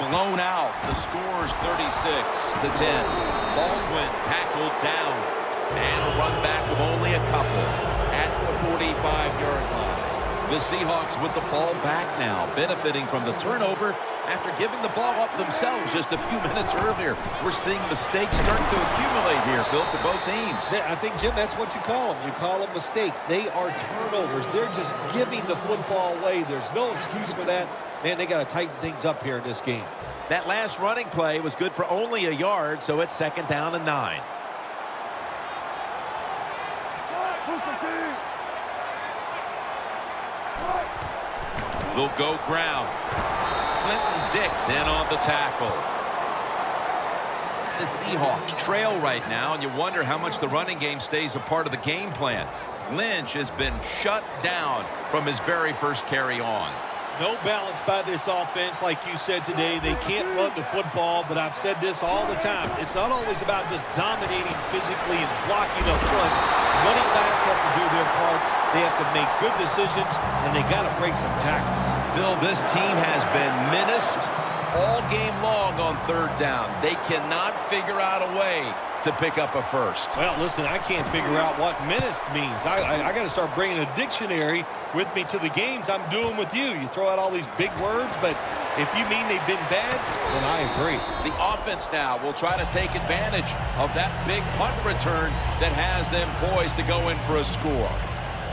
blown out. The score's 36-10. Baldwin tackled down. And a run back of only a couple at the 45-yard line. The Seahawks with the ball back now, benefiting from the turnover after giving the ball up themselves just a few minutes earlier. We're seeing mistakes start to accumulate here, Phil, for both teams. Yeah, I think, Jim, that's what you call them. You call them mistakes. They are turnovers. They're just giving the football away. There's no excuse for that. Man, they got to tighten things up here in this game. That last running play was good for only a yard, so it's 2nd down and 9. They'll go ground. Clinton Dix in on the tackle. The Seahawks trail right now, and you wonder how much the running game stays a part of the game plan. Lynch has been shut down from his very first carry on. No balance by this offense, like you said today. They can't run the football, but I've said this all the time. It's not always about just dominating physically and blocking up front. Running backs have to do their part. They have to make good decisions, and they got to break some tackles. Phil, this team has been menaced all game long on 3rd down. They cannot figure out a way to pick up a first. Well, listen, I can't figure out what menaced means. I got to start bringing a dictionary with me to the games I'm doing with you. You throw out all these big words, but if you mean they've been bad, then I agree. The offense now will try to take advantage of that big punt return that has them poised to go in for a score.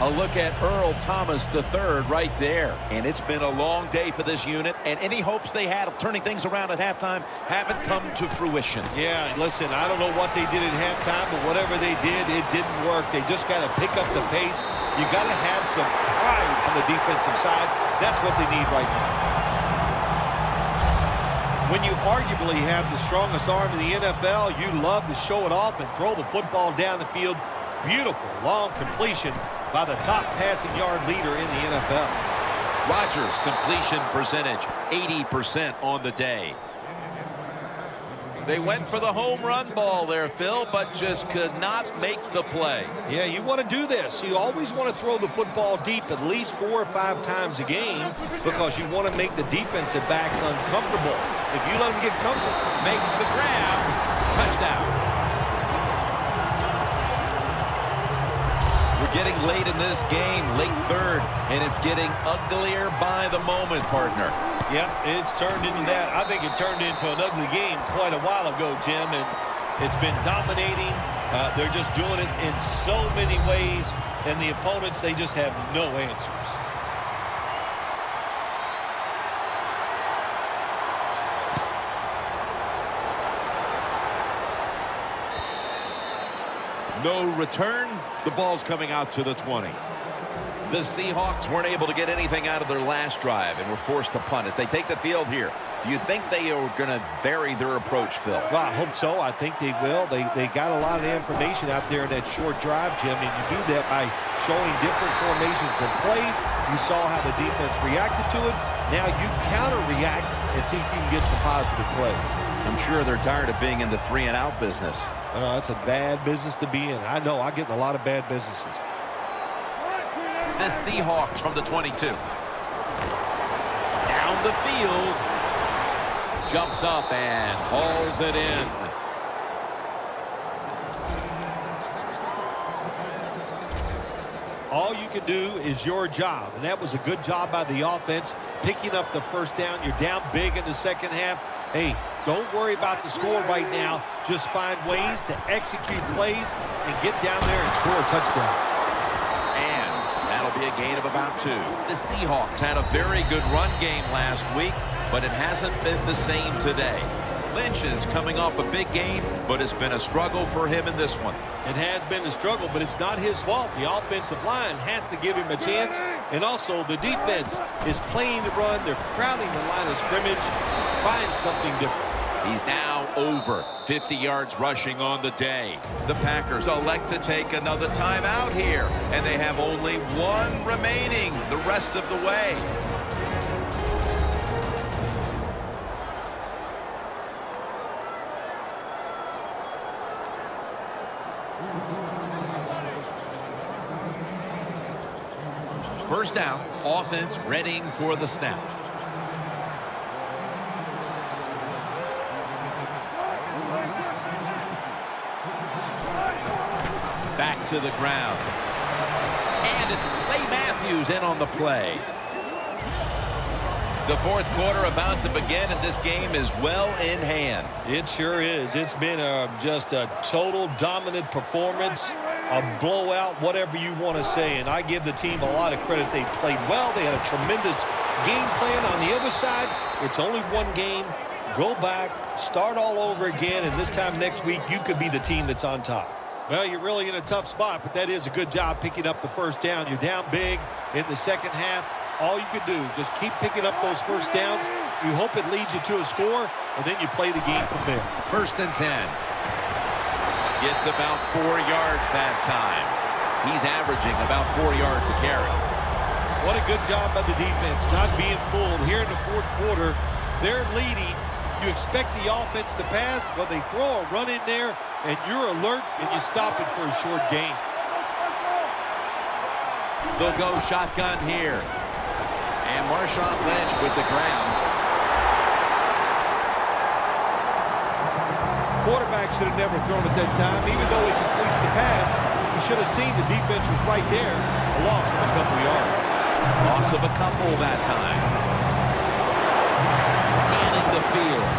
A look at Earl Thomas III right there. And it's been a long day for this unit, and any hopes they had of turning things around at halftime haven't come to fruition. Yeah, listen, I don't know what they did at halftime, but whatever they did, it didn't work. They just got to pick up the pace. You got to have some pride on the defensive side. That's what they need right now. When you arguably have the strongest arm in the NFL, you love to show it off and throw the football down the field. Beautiful long completion by the top passing yard leader in the NFL. Rodgers' completion percentage, 80% on the day. They went for the home run ball there, Phil, but just could not make the play. Yeah, you want to do this. You always want to throw the football deep at least 4 or 5 times a game because you want to make the defensive backs uncomfortable. If you let them get comfortable. Makes the grab. Touchdown. We're getting late in this game, late 3rd, and it's getting uglier by the moment, partner. Yep, it's turned into that. I think it turned into an ugly game quite a while ago, Jim, and it's been dominating. They're just doing it in so many ways, and the opponents, they just have no answers. No return. The ball's coming out to the 20. The Seahawks weren't able to get anything out of their last drive and were forced to punt as they take the field here. Do you think they are going to vary their approach, Phil? Well, I hope so. I think they will. They got a lot of information out there in that short drive, Jim, and you do that by showing different formations and plays. You saw how the defense reacted to it. Now you counter-react and see if you can get some positive plays. I'm sure they're tired of being in the 3-and-out business. It's a bad business to be in. I know. I get in a lot of bad businesses. The Seahawks from the 22. Down the field. Jumps up and hauls it in. All you can do is your job, and that was a good job by the offense, picking up the first down. You're down big in the second half. Hey, don't worry about the score right now. Just find ways to execute plays and get down there and score a touchdown. And that'll be a gain of about 2. The Seahawks had a very good run game last week, but it hasn't been the same today. Lynch is coming off a big game, but it's been a struggle for him in this one. It has been a struggle, but it's not his fault. The offensive line has to give him a chance, and also the defense is playing the run. They're crowding the line of scrimmage. Find something different. He's now over 50 yards rushing on the day. The Packers elect to take another timeout here, and they have only 1 remaining the rest of the way. First down, offense readying for the snap. to the ground. And it's Clay Matthews in on the play. The fourth quarter about to begin, and this game is well in hand. It sure is. It's been just a total dominant performance, a blowout, whatever you want to say. And I give the team a lot of credit. They played well. They had a tremendous game plan. On the other side, it's only one game. Go back, start all over again, and this time next week, you could be the team that's on top. Well, you're really in a tough spot, but that is a good job picking up the first down. You're down big in the second half. All you can do, just keep picking up those first downs. You hope it leads you to a score, and then you play the game from there. 1st and 10. Gets about 4 yards that time. He's averaging about 4 yards a carry. What a good job by the defense, not being fooled. Here in the fourth quarter, they're leading. You expect the offense to pass, but they throw a run in there, and you're alert, and you stop it for a short gain. They'll go shotgun here. And Marshawn Lynch with the ground. Quarterback should have never thrown at that time. Even though he completes the pass, he should have seen the defense was right there. A loss of a couple yards. Loss of a couple that time. Scanning the field.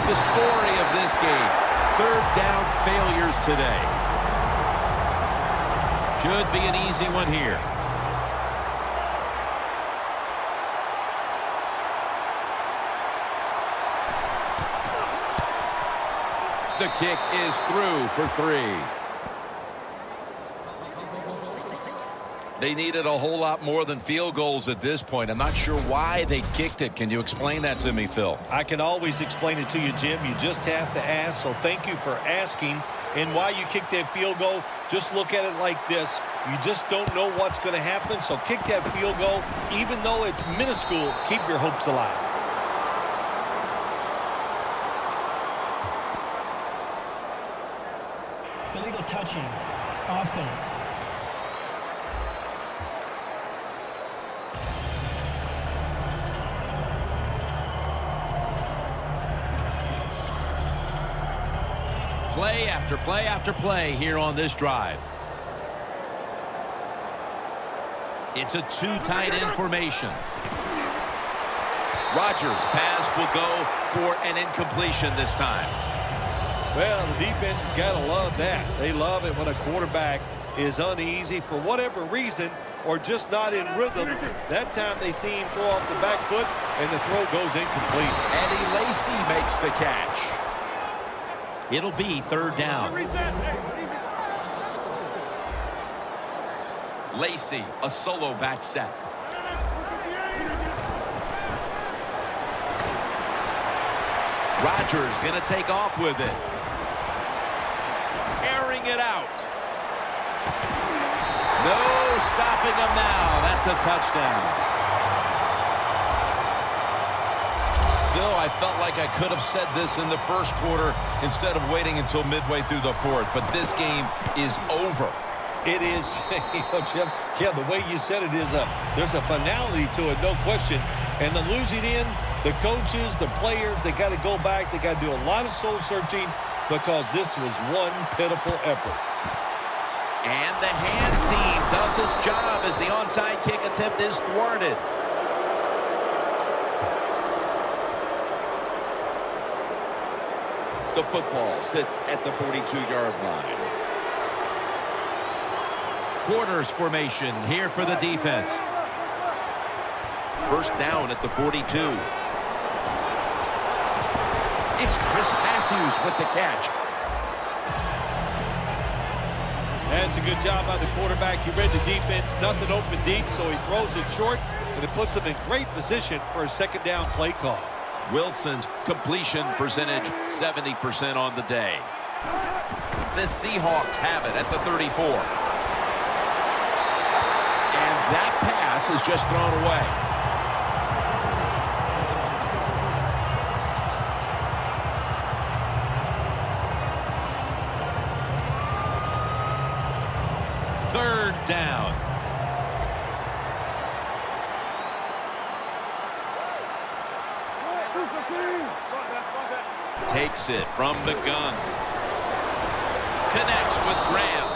The story of this game. 3rd down failures today. Should be an easy one here. The kick is through for 3. They needed a whole lot more than field goals at this point. I'm not sure why they kicked it. Can you explain that to me, Phil? I can always explain it to you, Jim. You just have to ask, so thank you for asking. And why you kick that field goal, just look at it like this. You just don't know what's going to happen, so kick that field goal. Even though it's minuscule, keep your hopes alive. Illegal touching. Offense. Play after play after play here on this drive. It's a 2 tight end formation. Rodgers' pass will go for an incompletion this time. Well, the defense has got to love that. They love it when a quarterback is uneasy for whatever reason or just not in rhythm. That time they see him throw off the back foot, and the throw goes incomplete. Eddie Lacy makes the catch. It'll be 3rd down. Lacy, a solo back set. Rodgers going to take off with it. Airing it out. No stopping him now. That's a touchdown. Phil, I felt like I could have said this in the first quarter instead of waiting until midway through the fourth, but this game is over. It is, Jim, yeah, the way you said it is there's a finality to it, no question. And the losing end, the coaches, the players, they got to go back. They got to do a lot of soul searching because this was one pitiful effort. And the hands team does its job as the onside kick attempt is thwarted. The football sits at the 42-yard line. Quarters formation here for the defense. 1st down at the 42. It's Chris Matthews with the catch. That's a good job by the quarterback. He read the defense, nothing open deep, so he throws it short, and it puts him in great position for a 2nd down play call. Wilson's completion percentage 70% on the day. The Seahawks have it at the 34. And that pass is just thrown away. Third down. Takes it from the gun. connects with Graham.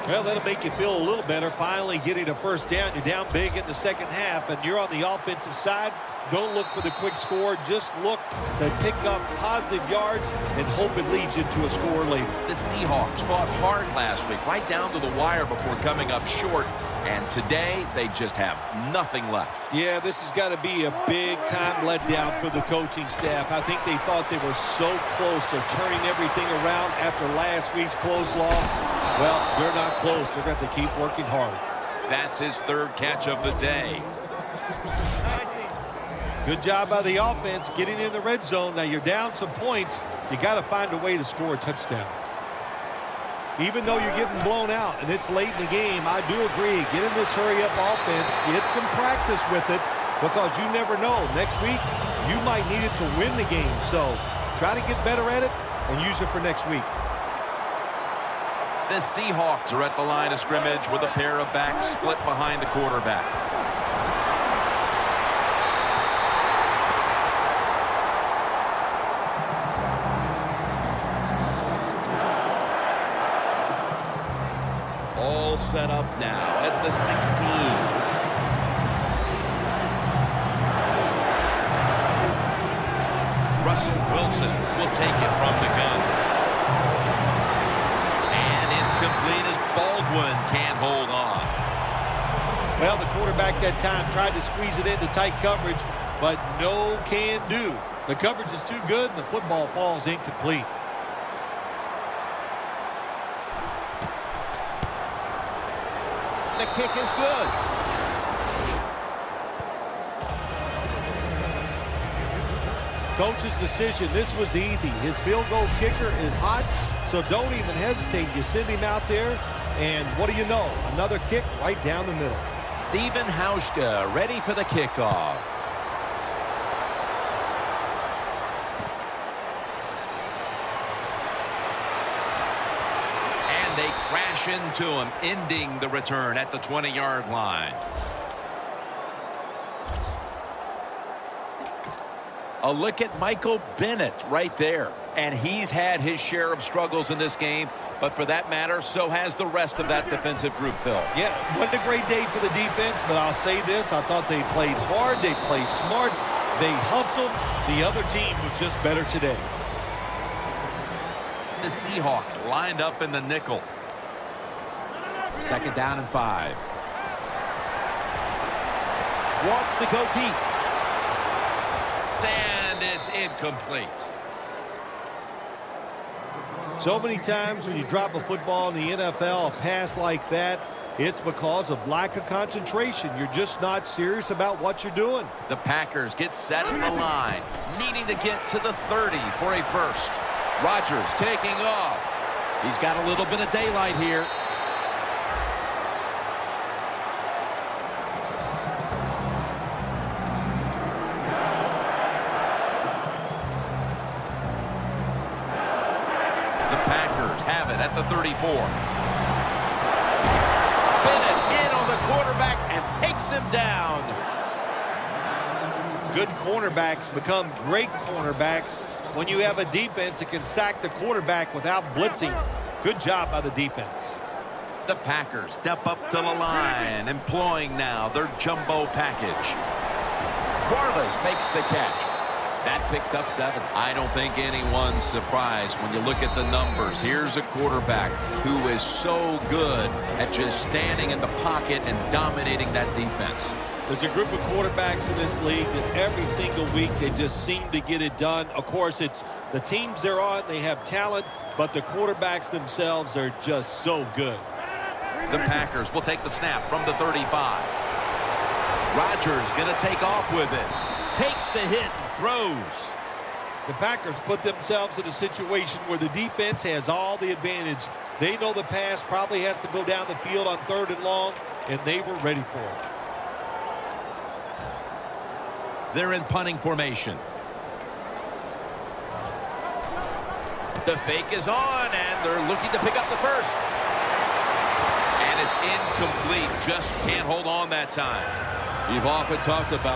Well, that'll make you feel a little better. Finally getting a first down. You're down big in the second half, and you're on the offensive side. Don't look for the quick score. Just look to pick up positive yards and hope it leads you to a score later. The Seahawks fought hard last week, right down to the wire before coming up short. And today, they just have nothing left. Yeah, this has got to be a big-time letdown for the coaching staff. I think they thought they were so close to turning everything around after last week's close loss. Well, they're not close. They're going to keep working hard. That's his third catch of the day. Good job by the offense getting in the red zone. Now you're down some points. You got to find a way to score a touchdown. Even though you're getting blown out and it's late in the game, I do agree. Get in this hurry-up offense. Get some practice with it because you never know. Next week, you might need it to win the game. So try to get better at it and use it for next week. The Seahawks are at the line of scrimmage with a pair of backs split behind the quarterback. All set up now at the 16. Russell Wilson will take it from the gun. And incomplete as Baldwin can't hold on. Well, the quarterback that time tried to squeeze it into tight coverage, but no can do. The coverage is too good, and the football falls incomplete. The kick is good. Coach's decision, this was easy. His field goal kicker is hot, so don't even hesitate. You send him out there, and what do you know? Another kick right down the middle. Steven Hauschka ready for the kickoff. And they crash into him, ending the return at the 20-yard line. A look at Michael Bennett right there. And he's had his share of struggles in this game, but for that matter, so has the rest of that defensive group, Phil. Yeah, wasn't a great day for the defense, but I'll say this. I thought they played hard. They played smart. They hustled. The other team was just better today. The Seahawks lined up in the nickel. 2nd down and 5. Wants to go deep. And it's incomplete. So many times when you drop a football in the NFL, a pass like that, it's because of lack of concentration. You're just not serious about what you're doing. The Packers get set in the line, needing to get to the 30 for a first. Rodgers taking off. He's got a little bit of daylight here. Have it at the 34. Bennett in on the quarterback and takes him down. Good cornerbacks become great cornerbacks when you have a defense that can sack the quarterback without blitzing. Good job by the defense. The Packers step up to the line, employing now their jumbo package. Quarles makes the catch. That picks up 7. I don't think anyone's surprised when you look at the numbers. Here's a quarterback who is so good at just standing in the pocket and dominating that defense. There's a group of quarterbacks in this league that every single week they just seem to get it done. Of course, it's the teams they're on. They have talent, but the quarterbacks themselves are just so good. The Packers will take the snap from the 35. Rodgers going to take off with it. Takes the hit and throws. The Packers put themselves in a situation where the defense has all the advantage. They know the pass probably has to go down the field on 3rd and long, and they were ready for it. They're in punting formation. The fake is on, and they're looking to pick up the first. And it's incomplete. Just can't hold on that time. We've often talked about